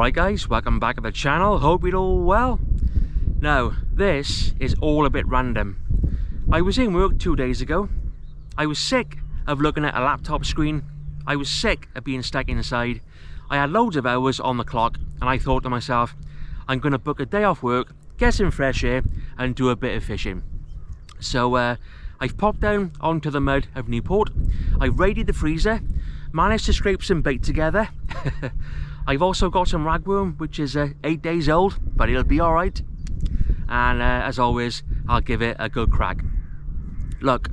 Right guys, welcome back to the channel, hope you're all well. Now, this is all a bit random. I was in work 2 days ago. I was sick of looking at a laptop screen. I was sick of being stuck inside. I had loads of hours on the clock and I thought to myself, I'm going to book a day off work, get some fresh air and do a bit of fishing. So I've popped down onto the mud of Newport. I've raided the freezer, managed to scrape some bait together. I've also got some ragworm, which is 8 days old, but it'll be alright. And as always, I'll give it a good crack. Look,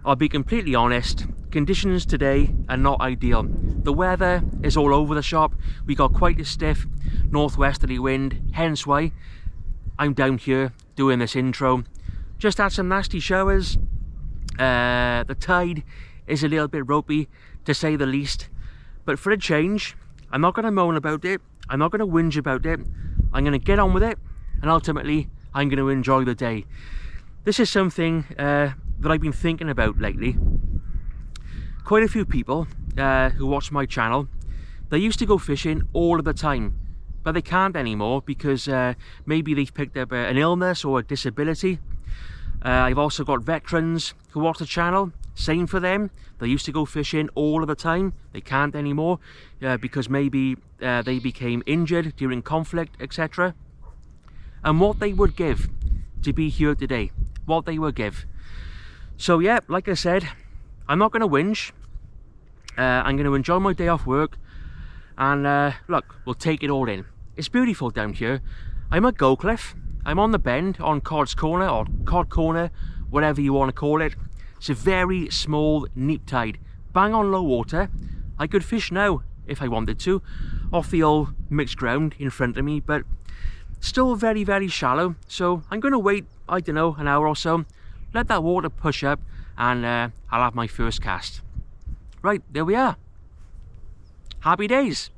I'll be completely honest, conditions today are not ideal. The weather is all over the shop. We got quite a stiff northwesterly wind, hence why I'm down here doing this intro. Just had some nasty showers. The tide is a little bit ropey, to say the least. But for a change, I'm not going to moan about it. I'm not going to whinge about it. I'm going to get on with it. And ultimately, I'm going to enjoy the day. This is something that I've been thinking about lately. Quite a few people who watch my channel, they used to go fishing all of the time. But they can't anymore because maybe they've picked up an illness or a disability. I've also got veterans who watch the channel. Same for them. They used to go fishing all of the time. They can't anymore because maybe they became injured during conflict, etc. And what they would give to be here today. What they would give. So yeah, like I said, I'm not going to whinge. I'm going to enjoy my day off work. And look, we'll take it all in. It's beautiful down here. I'm at Goldcliff. I'm on the bend on Cod's Corner, or Cod Corner, whatever you want to call it. It's a very small neap tide, bang on low water. I could fish now if I wanted to, off the old mixed ground in front of me, but still very, very shallow. So I'm going to wait, I don't know, an hour or so, let that water push up, and I'll have my first cast. Right, there we are. Happy days.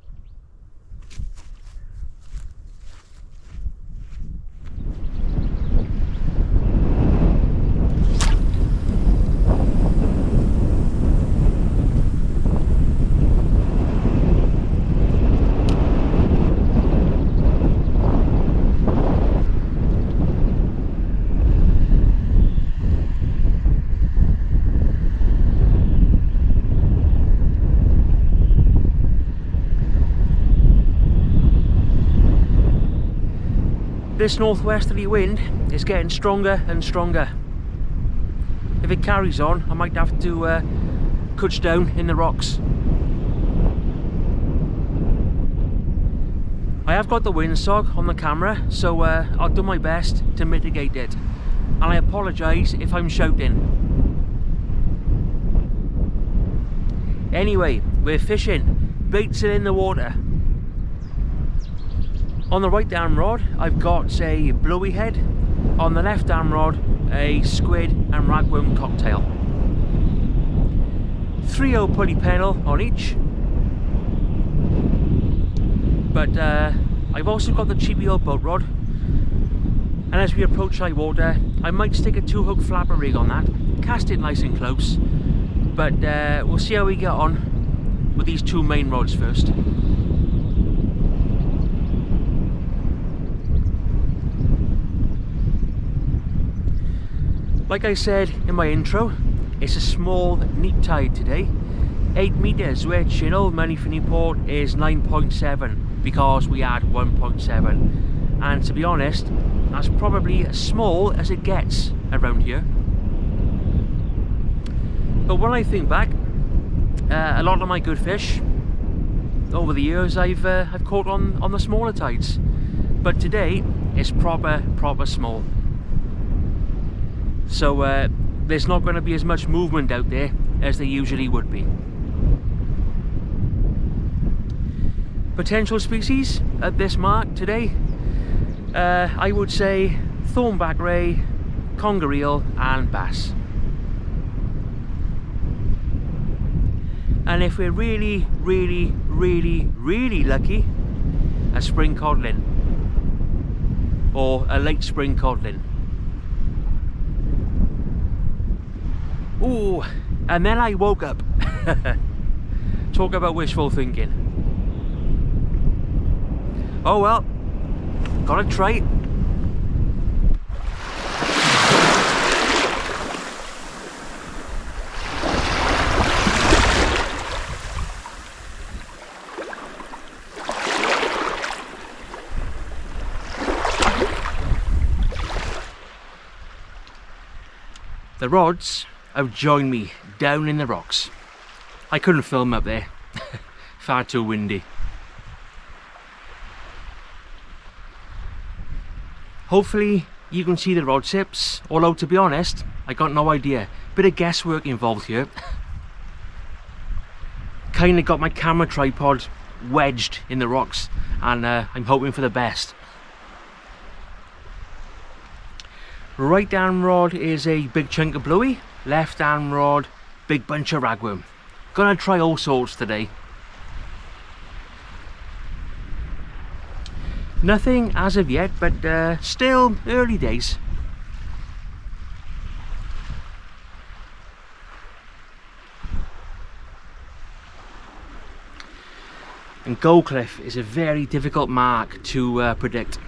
This northwesterly wind is getting stronger and stronger. If it carries on, I might have to couch down in the rocks. I have got the windsock on the camera, so I'll do my best to mitigate it. And I apologise if I'm shouting. Anyway, we're fishing. Baits are in the water. On the right down rod, I've got a bluey head. On the left down rod, a squid and ragworm cocktail. 3/0 pulley pennel on each. But I've also got the cheapy old boat rod. And as we approach high water, I might stick a 2-hook flapper rig on that. Cast it nice and close. But we'll see how we get on with these two main rods first. Like I said in my intro, it's a small neap tide today. 8 meters, which in old money for Newport is 9.7 because we had 1.7. And to be honest, that's probably as small as it gets around here. But when I think back, a lot of my good fish over the years I've caught on the smaller tides. But today it's proper small. So there's not going to be as much movement out there as there usually would be. Potential species at this mark today, I would say Thornback Ray, Conger Eel and bass. And if we're really lucky, a spring codlin or a late spring codlin. Ooh, and then I woke up. Talk about wishful thinking. Oh well, gotta try it. The rods have joined me down in the rocks. I couldn't film up there, far too windy. Hopefully you can see the rod tips, although to be honest, I got no idea. Bit of guesswork involved here. Kinda got my camera tripod wedged in the rocks, and I'm hoping for the best. Right hand rod is a big chunk of bluey, left hand rod, big bunch of ragworm. Gonna try all sorts today. Nothing as of yet, but still early days. And Goldcliff is a very difficult mark to predict.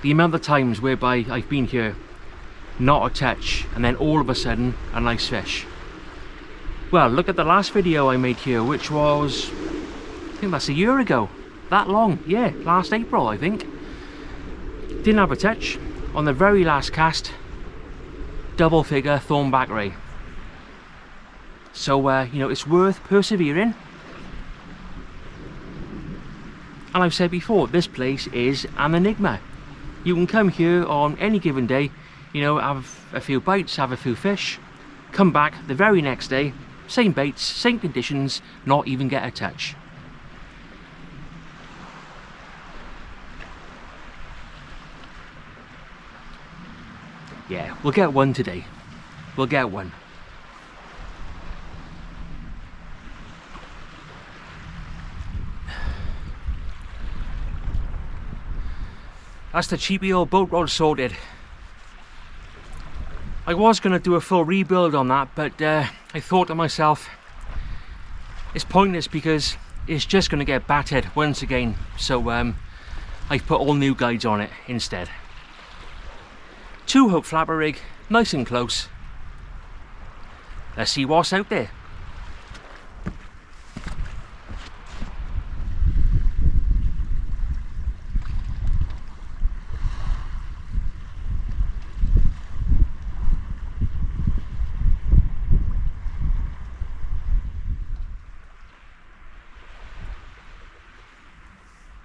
The amount of times whereby I've been here, not a touch, and then all of a sudden a nice fish. Well, look at the last video I made here, which was, I think that's a year ago. That long, yeah, last April I think. Didn't have a touch. On the very last cast, double figure Thornback Ray. So you know, it's worth persevering. And I've said before, this place is an enigma. You can come here on any given day, you know, have a few bites, have a few fish, come back the very next day, same baits, same conditions, not even get a touch. Yeah, we'll get one today. We'll get one. That's the cheapy old boat rod sorted. I was going to do a full rebuild on that, but I thought to myself, it's pointless because it's just going to get battered once again. So I put all new guides on it instead. 2-hook flapper rig, nice and close. Let's see what's out there.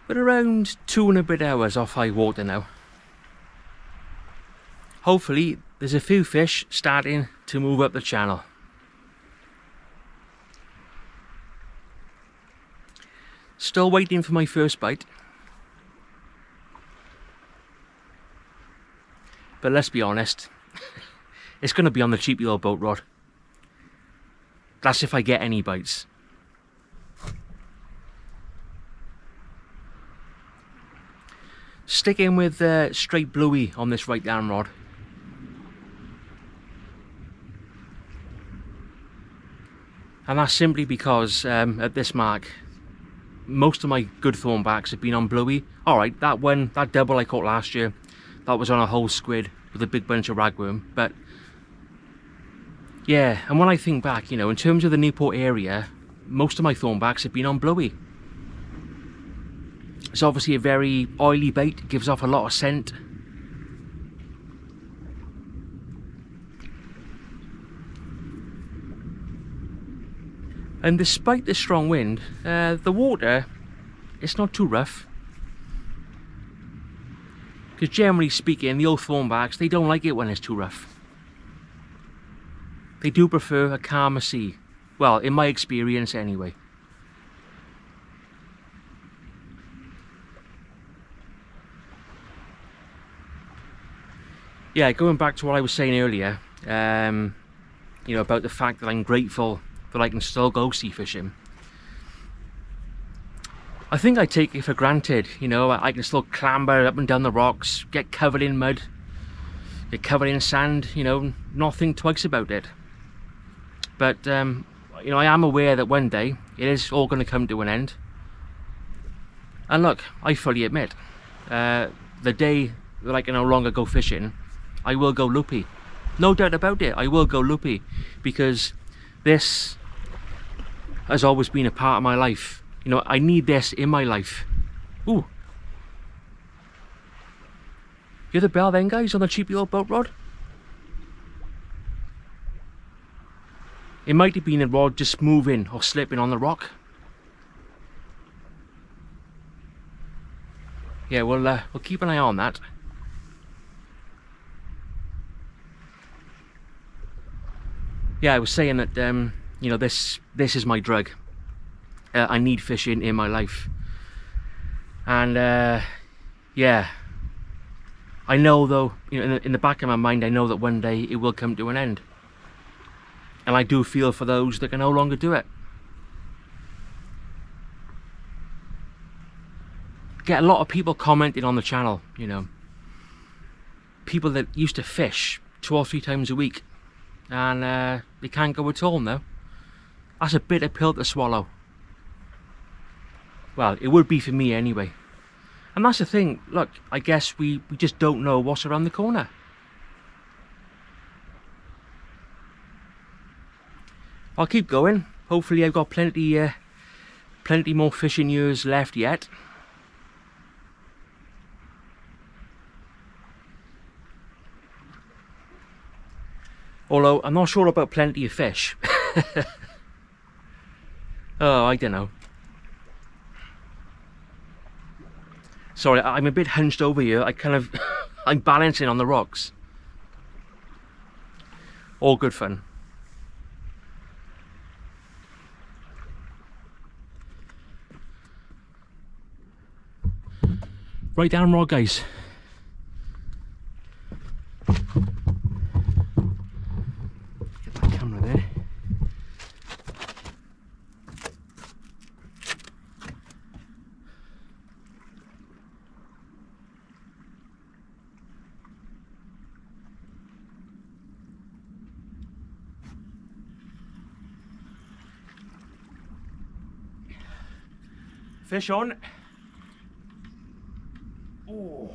But around 2 and a bit hours off high water now. Hopefully there's a few fish starting to move up the channel. Still waiting for my first bite. But let's be honest, it's going to be on the cheapy old boat rod. That's if I get any bites. Sticking with straight bluey on this right down rod. And that's simply because at this mark, most of my good thornbacks have been on bluey. Alright, that one, that double I caught last year, that was on a whole squid with a big bunch of ragworm. But yeah, and when I think back, you know, in terms of the Newport area, most of my thornbacks have been on bluey. It's obviously a very oily bait, gives off a lot of scent. And despite the strong wind, the water, it's not too rough. Because generally speaking, the old thornbacks, they don't like it when it's too rough. They do prefer a calmer sea. Well, in my experience anyway. Yeah, going back to what I was saying earlier, you know, about the fact that I'm grateful that I can still go sea fishing. I think I take it for granted, you know, I can still clamber up and down the rocks, get covered in mud, get covered in sand, you know, not think twice about it. But, you know, I am aware that one day it is all going to come to an end. And look, I fully admit, the day that I can no longer go fishing, I will go loopy. No doubt about it, I will go loopy, because this has always been a part of my life. You know, I need this in my life. Ooh. You hear the bell then, guys, on the cheapy old boat rod? It might have been a rod just moving or slipping on the rock. Yeah, we'll keep an eye on that. Yeah, I was saying that you know, this is my drug. I need fishing in my life, and yeah, I know though, you know, in the back of my mind, I know that one day it will come to an end, and I do feel for those that can no longer do it. Get a lot of people commenting on the channel, you know, people that used to fish 2 or 3 times a week, and they can't go at all now. That's a bitter pill to swallow. Well, it would be for me anyway. And that's the thing, look, I guess we just don't know what's around the corner. I'll keep going. Hopefully I've got plenty more fishing years left yet. Although, I'm not sure about plenty of fish. Oh, I don't know. Sorry, I'm a bit hunched over here. I'm balancing on the rocks. All good fun. Right down rod, guys. Get that camera there. Fish on. Oh,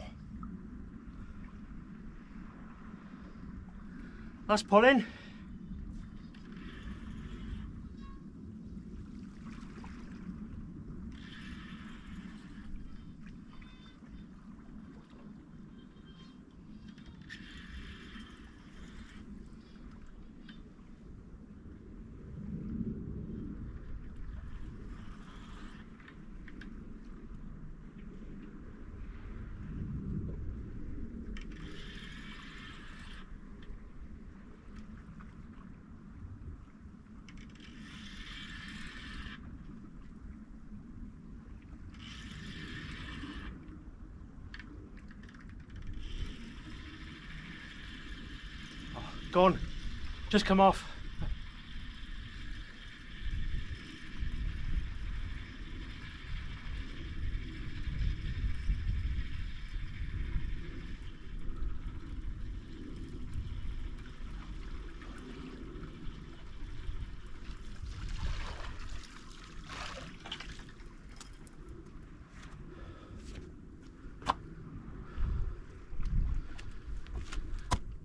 that's pulling. Gone. Just come off.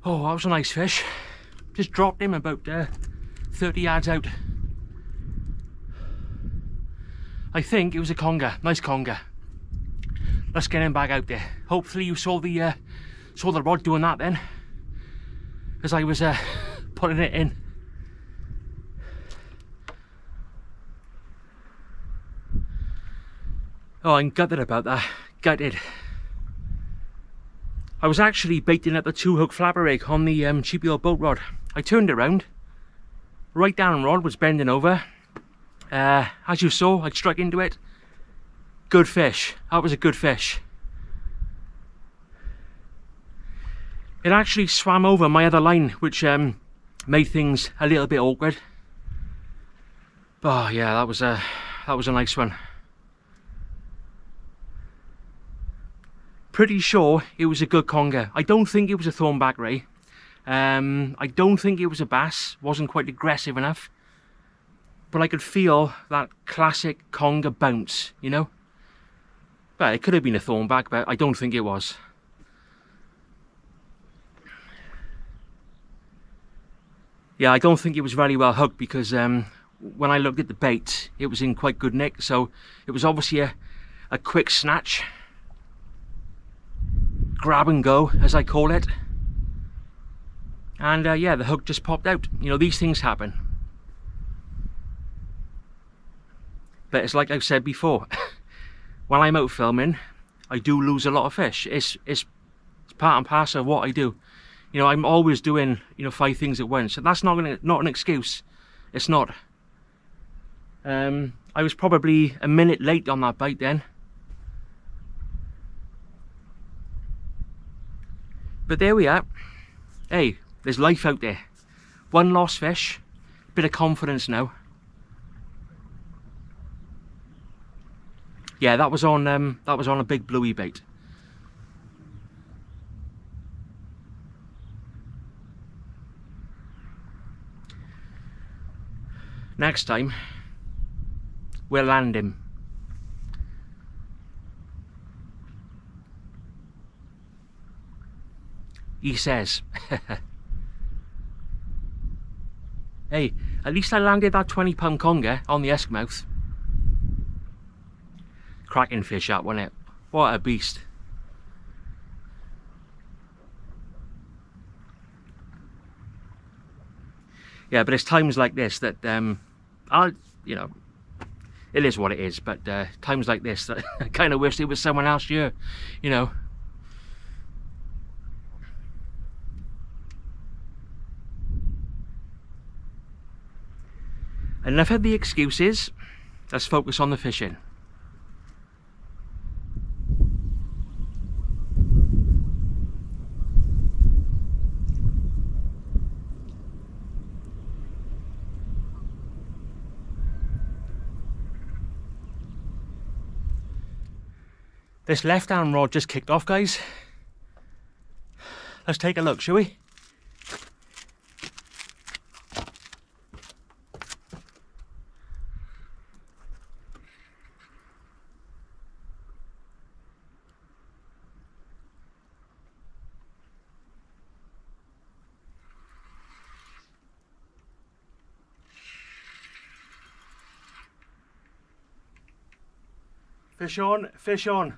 Oh, that was a nice fish. Just dropped him about 30 yards out. I think it was a conger, nice conger. Let's get him back out there. Hopefully you saw the rod doing that then, as I was putting it in. Oh, I'm gutted about that. Gutted. I was actually baiting at the 2-hook flabber rig on the cheapy old boat rod. I turned around, right down rod was bending over. As you saw, I struck into it. Good fish. That was a good fish. It actually swam over my other line, which made things a little bit awkward. Oh yeah, that was a nice one. Pretty sure it was a good conger. I don't think it was a Thornback Ray. I don't think it was a bass. Wasn't quite aggressive enough. But I could feel that classic conger bounce, you know? But it could have been a thornback, but I don't think it was. Yeah, I don't think it was very well hooked, because when I looked at the bait, it was in quite good nick, so it was obviously a quick snatch. Grab and go, as I call it. And yeah, the hook just popped out. You know, these things happen. But it's like I've said before, when I'm out filming, I do lose a lot of fish. It's part and parcel of what I do. You know, I'm always doing, you know, 5 things at once. So that's not an excuse. It's not. I was probably a minute late on that bite then. But there we are. Hey, there's life out there. 1 lost fish, bit of confidence now. Yeah, that was on a big bluey bait. Next time, we'll land him. He says. Hey, at least I landed that 20-pound conger on the Eskmouth. Cracking fish up, wasn't it? What a beast. Yeah, but it's times like this that you know, it is what it is, but times like this that I kind of wish it was someone else here, you know. Enough of the excuses, let's focus on the fishing. This left-hand rod just kicked off, guys. Let's take a look, shall we? Fish on, fish on.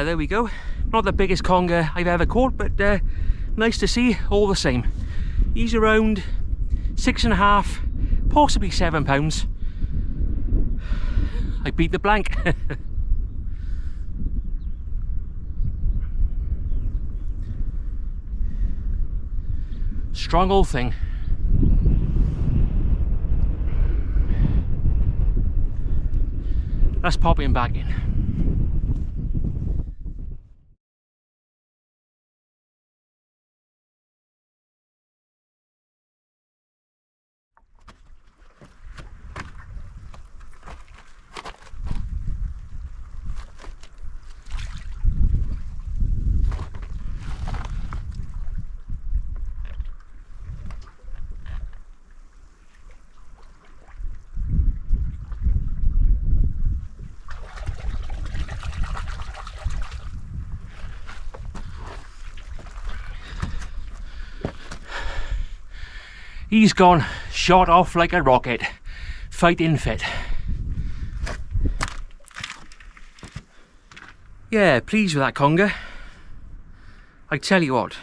There we go. Not the biggest conger I've ever caught, but nice to see all the same. He's around 6.5, possibly 7 pounds. I beat the blank. Strong old thing. Let's pop him back in. He's gone, shot off like a rocket, fighting fit. Yeah, pleased with that conger. I tell you what,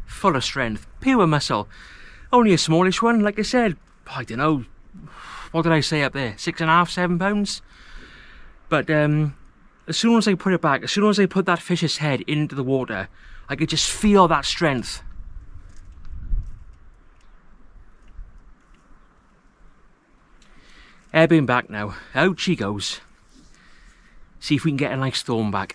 full of strength, pure muscle. Only a smallish one, like I said, I don't know, what did I say up there, 6.5, 7 pounds? But as soon as I put it back, as soon as I put that fish's head into the water, I could just feel that strength. Ebbing back now, out she goes. See if we can get a nice thornback.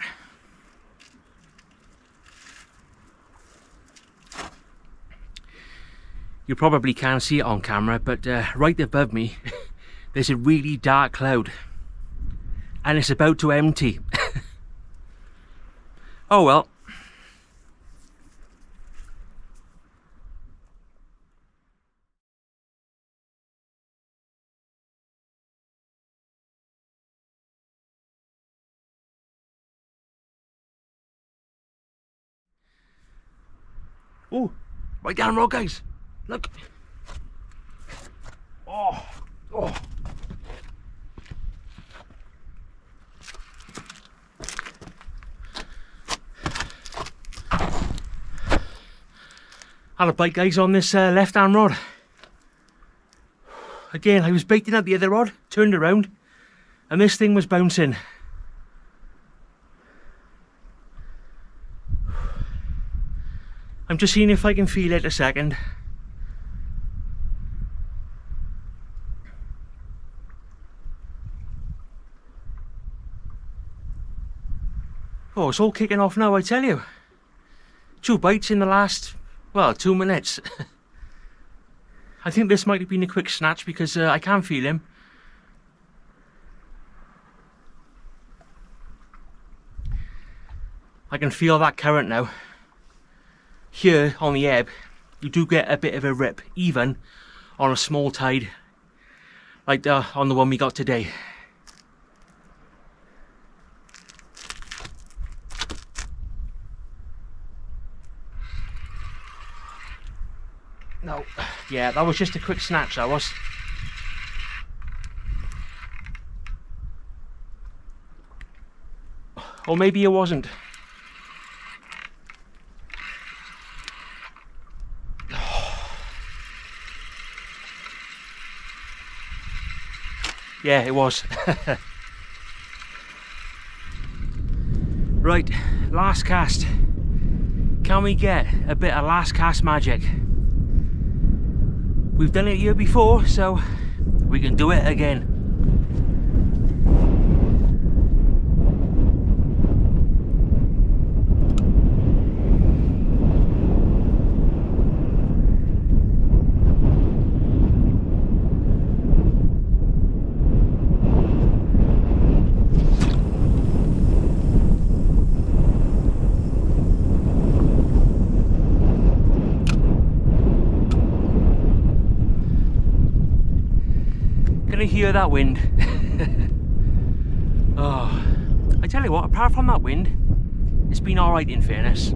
You probably can't see it on camera, but right above me there's a really dark cloud and it's about to empty. Oh well. Oh, right down the road, guys. Look. Oh, oh. Had a bite, guys, on this left-hand rod. Again, I was baiting at the other rod, turned around, and this thing was bouncing. I'm just seeing if I can feel it a second. Oh, it's all kicking off now, I tell you. 2 bites in the last, well, 2 minutes. I think this might have been a quick snatch because I can feel him. I can feel that current now. Here on the ebb, you do get a bit of a rip, even on a small tide, like on the one we got today. No, yeah, that was just a quick snatch, that was. Or maybe it wasn't. Yeah, it was. Right, last cast. Can we get a bit of last cast magic? We've done it here before, so we can do it again. Hear that wind. Oh, I tell you what, apart from that wind, it's been alright in fairness.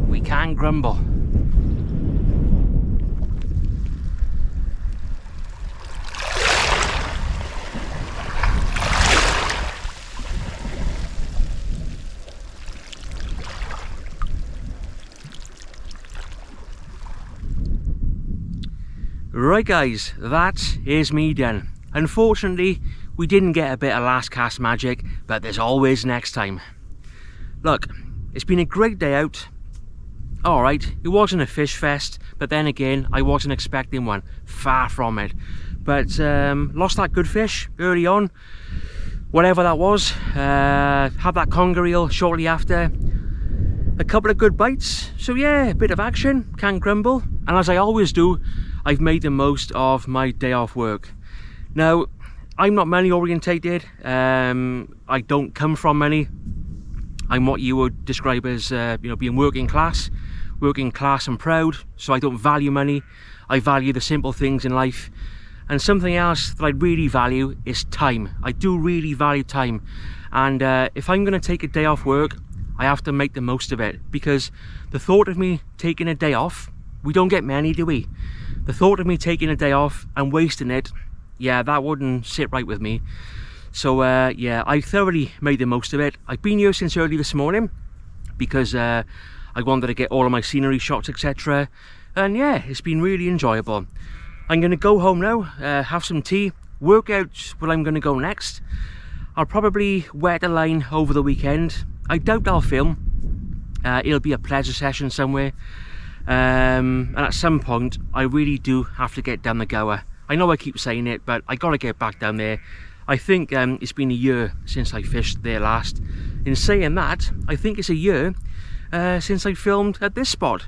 We can't grumble. Right guys, that is me done. Unfortunately, we didn't get a bit of last cast magic, but there's always next time. Look, it's been a great day out. alright. It wasn't a fish fest, but then again, I wasn't expecting one. Far from it. But lost that good fish early on, whatever that was. Had that conger eel shortly after. A couple of good bites, so yeah, a bit of action, can't grumble. And as I always do, I've made the most of my day off work. Now, I'm not money orientated. I don't come from money. I'm what you would describe as being working class and proud. So I don't value money. I value the simple things in life. And something else that I really value is time. I do really value time. And if I'm going to take a day off work, I have to make the most of it, because the thought of me taking a day off, we don't get many, do we? The thought of me taking a day off and wasting it, yeah, that wouldn't sit right with me. So yeah, I thoroughly made the most of it. I've been here since early this morning because I wanted to get all of my scenery shots, etc. And yeah, it's been really enjoyable. I'm going to go home now, have some tea, work out where I'm going to go next. I'll probably wet a line over the weekend. I doubt I'll film. It'll be a pleasure session somewhere. And at some point, I really do have to get down the Gower. I know I keep saying it, but I got to get back down there. I think it's been a year since I fished there last. In saying that, I think it's a year since I filmed at this spot.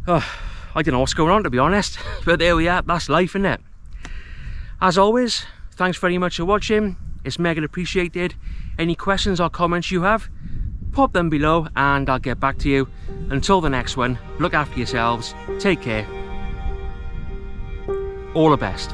Oh, I don't know what's going on, to be honest. But there we are, that's life, isn't it? As always, thanks very much for watching. It's mega appreciated. Any questions or comments you have, pop them below and I'll get back to you. Until the next one, look after yourselves, take care, all the best.